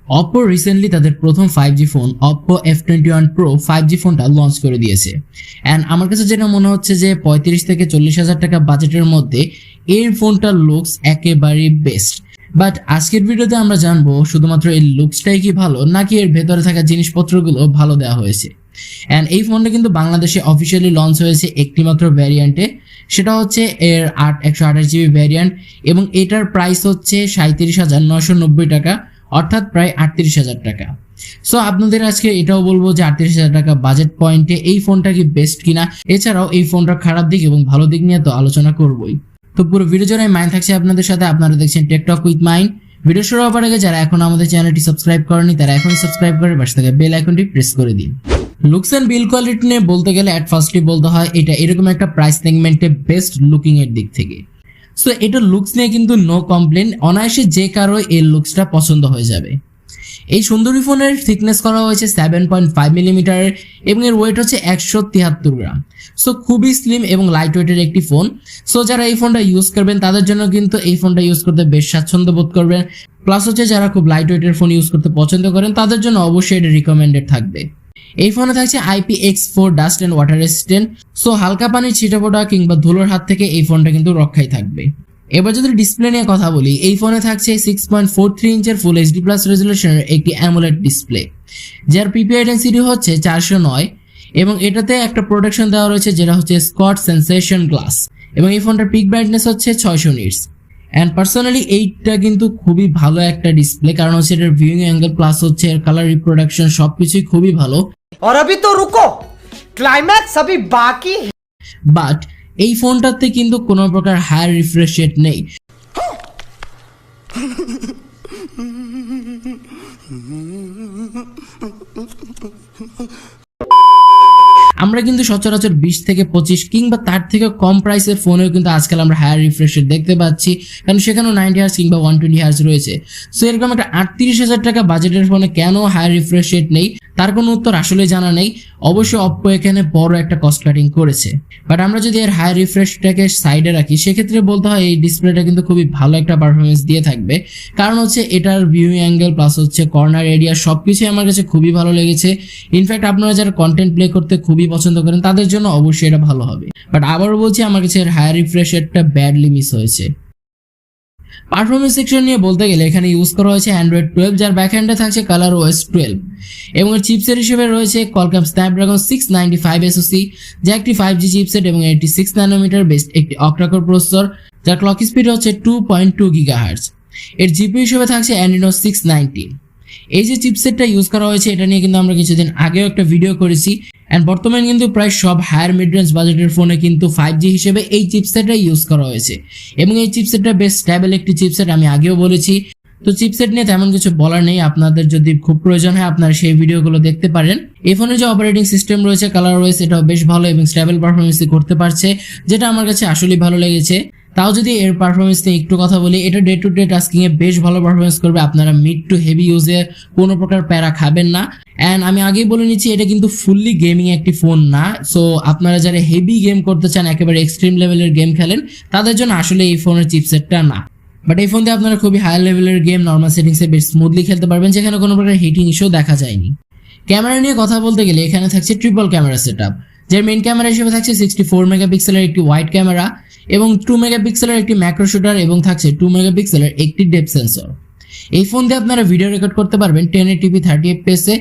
Oppo recently তাদের প্রথম 5G phone Oppo F21 Pro 5G ফোনটা লঞ্চ করে দিয়েছে। অ্যান্ড আমার কাছে যেটা মনে হচ্ছে যে 35 থেকে 40,000 টাকা বাজেটের মধ্যে এই ফোনটার লুকস একেবারেই বেস্ট। বাট আজকের ভিডিওতে আমরা জানবো শুধুমাত্র এই লুকসটাই কি ভালো নাকি এর ভেতরে থাকা জিনিসপত্রগুলো ভালো দেওয়া হয়েছে। অ্যান্ড এই ফোনটা কিন্তু বাংলাদেশে অফিসিয়ালি লঞ্চ হয়েছে একটি মাত্র ভ্যারিয়েন্টে, সেটা হচ্ছে এর 128GB ভ্যারিয়েন্ট এবং এটার প্রাইস হচ্ছে 37,990 টাকা, অর্থাৎ প্রায় 38,000 টাকা। সো আপনাদের আজকে এটাও বলবো যে 38,000 টাকা বাজেট পয়েন্টে এই ফোনটা কি বেস্ট কিনা, এছাড়াও এই ফোনটার খারাপ দিক এবং ভালো দিক নিয়ে তো আলোচনা করবোই। তো পুরো ভিডিও জুড়ে মাইন থাকছে আপনাদের সাথে, আপনারা দেখছেন tech talk with mine. Video শুরু হওয়ার আগে যারা এখন আমাদের চ্যানেলটি সাবস্ক্রাইব করেনি তারা এখনই সাবস্ক্রাইব করে পাশে থাকা বেল আইকনটি প্রেস করে দিন। লুকস এন্ড বিল্ড কোয়ালিটি নিয়ে বলতে গেলে অ্যাট ফার্স্টই বলতে হয় এটা এরকম একটা প্রাইস সেগমেন্টে বেস্ট লুকিং এর দিক থেকে। সো এটা লুকস নিয়ে কিন্তু নো কমপ্লেন, অনায়াসে যে কারো এই লুকসটা পছন্দ হয়ে যাবে। এই সুন্দরী ফোনের থিকনেস করা হয়েছে 7.5 মিলিমিটারের এবং এর ওয়েট হচ্ছে 173 গ্রাম। সো খুবই স্লিম এবং লাইট ওয়েটের একটি ফোন। সো যারা এই ফোনটা ইউজ করবেন তাদের জন্য কিন্তু এই ফোনটা ইউজ করতে বেশ স্বাচ্ছন্দ্য বোধ করবেন। প্লাস হচ্ছে যারা খুব লাইট ওয়েটের ফোন ইউজ করতে পছন্দ করেন তাদের জন্য অবশ্যই এটা রিকমেন্ডেড থাকবে। এই ফোনে থাকছে IPX4 dust and water resistant. So হালকা পানির ছিটেফোঁটা কিংবা ধুলোর হাত থেকে এই ফোনটা কিন্তু রক্ষাই থাকবে। এবার যদি ডিসপ্লে নিয়ে কথা বলি, এই ফোনে থাকছে 6.43 ইঞ্চের ফুল HD প্লাস রেজুলেশনের একটি অ্যামোলেড ডিসপ্লে, যার PPI ডেনসিটি হচ্ছে 409 এবং এটাতে একটা প্রোটেকশন দেওয়া রয়েছে যেটা হচ্ছে স্কট সেন্সেশন গ্লাস এবং এই ফোনটার পিক ব্রাইটনেস হচ্ছে 600 নিটস। অ্যান্ড পার্সোনালি এইটা কিন্তু খুবই ভালো একটা ডিসপ্লে, কারণ হচ্ছে এটার ভিউইং অ্যাঙ্গেল প্লাস হচ্ছে এর কালার রিপ্রোডাকশন সবকিছুই খুবই ভালো। और अभी तो रुको, क्लाइमैक्स अभी बाकी। বাট এই ফোনটাতে কিন্তু কোনো প্রকার হায়ার রিফ্রেশ রেট নেই। আমরা কিন্তু সচরাচর 20 থেকে 25 কিংবা তার থেকে কম প্রাইসের ফোনেও কিন্তু আজকাল আমরা হায়ার রিফ্রেশ রেট দেখতে পাচ্ছি, কারণ সেখানেও 90 হার্জ কিংবা 120 হার্জ রয়েছে। সো এরকম একটা 38,000 টাকা বাজেটের ফোনে কেন হায়ার রিফ্রেশ রেট নেই তার কোনো উত্তর আসলে জানা নেই। অবশ্যই অপ্পো এখানে বড় একটা কস্ট কাটিং করেছে। বাট আমরা যদি এর হায়ার রিফ্রেশটাকে সাইডে রাখি সেক্ষেত্রে বলতে হয় এই ডিসপ্লেটা কিন্তু খুবই ভালো একটা পারফরমেন্স দিয়ে থাকবে, কারণ হচ্ছে এটার ভিউইং অ্যাঙ্গেল প্লাস হচ্ছে কর্নার এরিয়া সবকিছুই আমার কাছে খুবই ভালো লেগেছে। ইনফ্যাক্ট আপনারা যারা কন্টেন্ট প্লে করতে খুবই পছন্দ করেন তাদের জন্য অবশ্যই এটা ভালো হবে। বাট আবারও বলছি আমার কাছে এর হায়ার রিফ্রেশ রেটটা ব্যাডলি মিস হয়েছে। পারফরমেন্স সেকশন নিয়ে বলতে গেলে এখানে ইউজ করা হয়েছে Android 12, যার ব্যাকহ্যান্ডে থাকছে ColorOS 12 এবং এর চিপসেট হিসেবে রয়েছে Qualcomm Snapdragon 695 SoC, যা একটি 5G চিপসেট এবং এটি 6 ন্যানোমিটার বেসড একটি অক্টা-কোর প্রসেসর, যার ক্লক স্পিড হচ্ছে 2.2 GHz। এর জিপিইউ হিসেবে থাকছে Adreno 690। এই যে চিপসেটটা ইউজ করা হয়েছে এটা নিয়ে কিন্তু আমরা কিছুদিন আগেও একটা ভিডিও করেছি। অ্যান্ড বর্তমানে কিন্তু প্রায় সব হায়ার মিড রেঞ্জ বাজেটের ফোনে কিন্তু 5G হিসেবে এই চিপসেটটা ইউজ করা হয়েছে এবং এই চিপসেটটা বেশ স্টেবল একটি চিপসেট, আমি আগেও বলেছি। তো চিপসেট নিয়ে তেমন কিছু বলার নেই, আপনাদের যদি খুব প্রয়োজন হয় আপনারা সেই ভিডিওগুলো দেখতে পারেন। এই ফোনের যে অপারেটিং সিস্টেম রয়েছে ColorOS এটাও বেশ ভালো এবং স্টেবল পারফরমেন্সই করতে পারছে, যেটা আমার কাছে আসলেই ভালো লেগেছে। তাও যদি এর পারফরমেন্স নিয়ে একটু কথা বলি, এটা ডে টু ডে টাস্কিং এ বেশ ভালো পারফরমেন্স করবে। আপনারা মিড টু হেভি ইউজে কোনো প্রকার প্যারা খাবেন না। অ্যান্ড আমি আগেই বলে নিচ্ছি এটা কিন্তু ফুললি গেমিং একটি ফোন না। সো আপনারা যারা হেভি গেম করতে চান, একেবারে এক্সট্রিম লেভেলের গেম খেলেন, তাদের জন্য আসলে এই ফোনের চিপসেটটা না। বাট এই ফোন দিয়ে আপনারা খুবই হাই লেভেলের গেম নর্মাল সেটিংসে বেশ স্মুথলি খেলতে পারবেন, যেখানে কোনো প্রকার হিটিং ইস্যু দেখা যায়নি। ক্যামেরা নিয়ে কথা বলতে গেলে এখানে থাকছে ট্রিপল ক্যামেরা সেটআপ, যার মেইন ক্যামেরা হিসেবে থাকছে 64 মেগাপিক্সেলের একটি ওয়াইড ক্যামেরা এবং 2 মেগাপিক্সেলের একটি ম্যাক্রো শুটার এবং থাকছে 2 মেগাপিক্সেলের একটি ডেপথ সেন্সর। এই ফোন দিয়ে আপনারা ভিডিও রেকর্ড করতে পারবেন 1080p 30fps এ,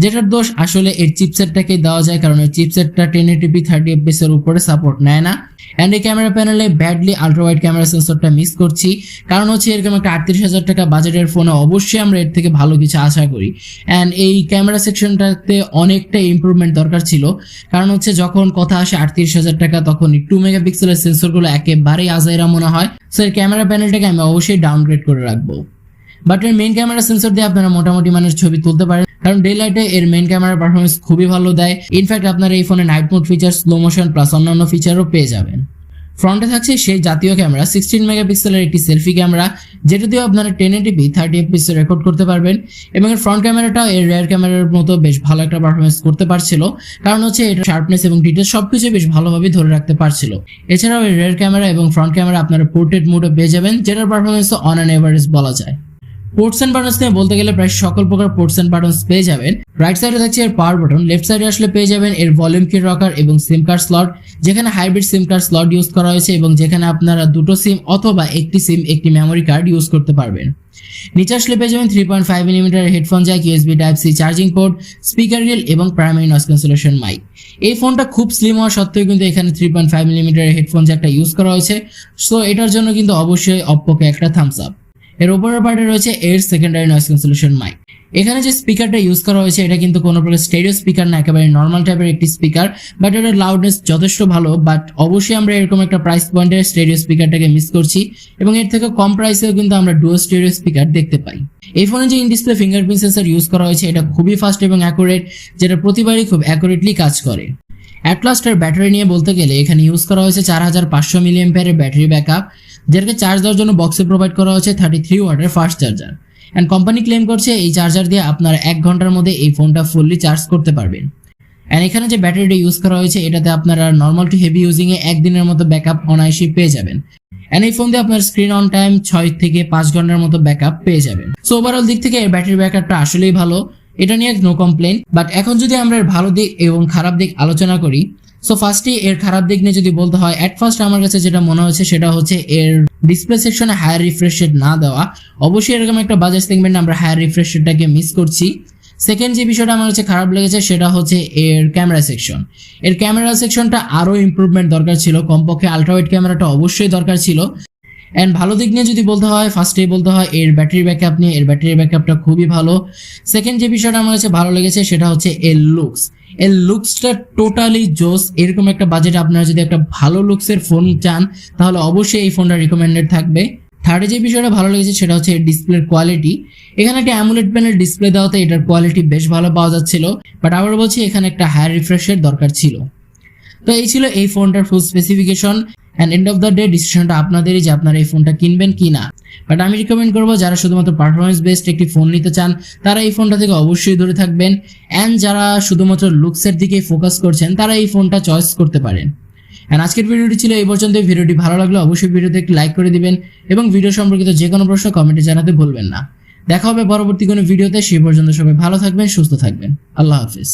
যেটার দোষ আসলে এর চিপসেটটাকে দেওয়া যায়, কারণ এর চিপসেটটা 1080p 30fps এর উপরে সাপোর্ট নেয় না। অ্যান্ড এই ক্যামেরা প্যানেলে ব্যাডলি আলট্রা ওয়াইড ক্যামেরা সেন্সরটা মিস করছি, কারণ হচ্ছে এরকম একটা 38,000 টাকা বাজেটের ফোনে অবশ্যই আমরা এর থেকে ভালো কিছু আশা করি। অ্যান্ড এই ক্যামেরা সেকশনটাতে অনেকটা ইমপ্রুভমেন্ট দরকার ছিল, কারণ হচ্ছে যখন কথা আসে 38,000 টাকা তখন 2 মেগাপিক্সেলের সেন্সরগুলো একেবারেই আজাইরা মনে হয়। সো এর ক্যামেরা প্যানেলটাকে আমি অবশ্যই ডাউনগ্রেড করে রাখবো। বাট এর মেইন ক্যামেরা সেন্সর দিয়ে আপনারা মোটামুটি মানের ছবি তুলতে পারেন, কারণ ডে লাইটে এর মেইন ক্যামেরার পারফরমেন্স খুবই ভালো দেয়। ইনফ্যাক্ট আপনারা এই ফোনে night mode feature, slow motion plus অন্যান্য ফিচারও পেয়ে যাবেন। ফ্রন্টে থাকছে সেই জাতীয় ক্যামেরা 16 মেগাপিক্সেলের একটি সেলফি ক্যামেরা, যেটা দিয়ে আপনারা 1080p 30fps রেকর্ড করতে পারবেন এবং এর ফ্রন্ট ক্যামেরাটাও এর রিয়ার ক্যামেরার মতো বেশ ভালো একটা পারফরমেন্স করতে পারছিল, কারণ হচ্ছে এটা শার্পনেস এবং ডিটেলস সবকিছু বেশ ভালোভাবে ধরে রাখতে পারছিল। এছাড়াও এর রিয়ার ক্যামেরা এবং ফ্রন্ট ক্যামেরা আপনারা পোর্ট্রেট মোডে পেয়ে যাবেন, যেটার পারফরমেন্সও অন অ্যান এভারেজ বলা যায়। পোর্টস এন্ড বাটনস নিয়ে বলতে গেলে প্রায় সকল প্রকার পোর্টস এন্ড বাটনস পেয়ে যাবেন। রাইট সাইডে থাকছে এর পাওয়ার বাটন, লেফট সাইডে আসলে পেয়ে যাবেন এর ভলিউম কি রকার এবং সিম কার্ড স্লট, যেখানে হাইব্রিড সিম কার্ড স্লট ইউজ করা হয়েছে এবং যেখানে আপনারা দুটো সিম অথবা একটি সিম একটি মেমোরি কার্ড ইউজ করতে পারবেন। নিচে আসলে পেয়ে যাবেন 3.5 millimetre headphone jack, USB type C charging port, speaker grill এবং প্রাইমারি নয়েজ ক্যান্সেলেশন মাইক। এই ফোনটা খুব স্লিম হওয়া সত্ত্বেও কিন্তু এখানে 3.5 মিলিমিটার হেডফোন জ্যাকটা ইউজ করা হয়েছে, সো এটার জন্য কিন্তু অবশ্যই অপ্পোকে একটা থামস আপ। এর উপরের পার্টে রয়েছে এর সেকেন্ডারি নয়েজ ক্যান্সেলেশন মাইক। এখানে যে স্পিকারটা ইউজ করা হয়েছে এটা কিন্তু কোনো প্রকার স্টেরিও স্পিকার না, একেবারে নর্মাল টাইপের একটি স্পিকার, বাট এটার লাউডনেস যথেষ্ট ভালো। বাট অবশ্যই আমরা এরকম একটা প্রাইস পয়েন্টের স্টেরিও স্পিকারটাকে মিস করছি এবং এর থেকে কম প্রাইসেও কিন্তু আমরা ডুয়াল স্টেরিও স্পিকার দেখতে পাই। এই ফোনে যে in display fingerprint sensor use করা হয়েছে এটা খুবই ফাস্ট এবং অ্যাকুরেট, যেটা প্রতিবারই খুব অ্যাকুরেটলি কাজ করে। অ্যাট লাস্ট এর ব্যাটারি নিয়ে বলতে গেলে এখানে ইউজ করা হয়েছে 4500 মিলিঅ্যাম্পিয়ারের ব্যাটারি ব্যাকআপ, যেটাকে চার্জ দেওয়ার জন্য বক্সে প্রোভাইড করা হয়েছে 33 ওয়াটের fast charger. And company claim করছে এই চার্জার দিয়ে আপনারা 1 ঘন্টার মধ্যে এই ফোনটা ফুললি চার্জ করতে পারবেন। অ্যান্ড এখানে যে ব্যাটারিটা ইউজ করা হয়েছে এটাতে আপনারা নর্মাল টু হেভি ইউজিংয়ে 1 দিনের মতো ব্যাকআপ অনায়াসে পেয়ে যাবেন। অ্যান্ড এই ফোন দিয়ে আপনার স্ক্রিন অন টাইম 6 থেকে 5 ঘন্টার মতো ব্যাকআপ পেয়ে যাবেন। সো ওভারঅল দিক থেকে এর ব্যাটারি ব্যাকআপটা আসলেই ভালো, এটা নিয়ে নো কমপ্লেন। বাট এখন যদি আমরা এর ভালো দিক এবং খারাপ দিক আলোচনা করি, সো ফার্স্টে এর খারাপ দিক নিয়ে যদি বলতে হয়, এট ফার্স্ট আমার কাছে যেটা মনে হচ্ছে সেটা হচ্ছে এর ডিসপ্লে সেকশনে হায়ার রিফ্রেশ রেট না দেওয়া। অবশ্যই এরকম একটা বাজেট সেগমেন্টে আমরা হায়ার রিফ্রেশ রেটটাকে মিস করছি। সেকেন্ড যে বিষয়টা আমার কাছে খারাপ লেগেছে সেটা হচ্ছে এর ক্যামেরা সেকশন। এর ক্যামেরা সেকশনটা আরও ইমপ্রুভমেন্ট দরকার ছিল, কমপক্ষে আলট্রাওয়াইড ক্যামেরাটা অবশ্যই দরকার ছিল। অ্যান্ড ভালো দিক নিয়ে যদি বলতে হয়, ফার্স্টেই বলতে হয় এর ব্যাটারি ব্যাকআপ নিয়ে, এর ব্যাটারি ব্যাকআপটা খুবই ভালো। সেকেন্ড যে বিষয়টা আমার কাছে ভালো লেগেছে সেটা হচ্ছে এর লুকস। এর লুকসটা টোটালি জোস। এরকম একটা বাজেটে আপনারা যদি একটা ভালো লুকসের ফোন চান তাহলে অবশ্যই এই ফোনটা রিকমেন্ডেড থাকবে। থার্ডে যে বিষয়টা ভালো লেগেছে সেটা হচ্ছে এর ডিসপ্লের কোয়ালিটি। এখানে একটা অ্যামোলেড প্যানেল ডিসপ্লে দেওয়াতে এটার কোয়ালিটি বেশ ভালো পাওয়া যাচ্ছিল, বাট আবার বলছি এখানে একটা হায়ার রিফ্রেশের দরকার ছিল। তো এই ছিল এই ফোনটার ফুল specification. And end of the day ডিসিশনটা আপনাদেরই যে আপনারা এই ফোনটা কিনবেন কি না। বাট আমি রিকমেন্ড করবো যারা শুধুমাত্র পারফরমেন্স বেসড একটি ফোন নিতে চান তারা এই ফোনটা থেকে অবশ্যই দূরে থাকবেন। অ্যান্ড যারা শুধুমাত্র লুকসের দিকে ফোকাস করছেন তারা এই ফোনটা চয়েস করতে পারেন। অ্যান্ড আজকের ভিডিওটি ছিল এই পর্যন্ত। ভিডিওটি ভালো লাগলে অবশ্যই ভিডিওতে একটি লাইক করে দিবেন এবং ভিডিও সম্পর্কিত যে কোনো প্রশ্ন কমেন্টে জানাতে ভুলবেন না। দেখা হবে পরবর্তী কোনো ভিডিওতে। সেই পর্যন্ত সবাই ভালো থাকবেন, সুস্থ থাকবেন। আল্লাহ হাফিজ।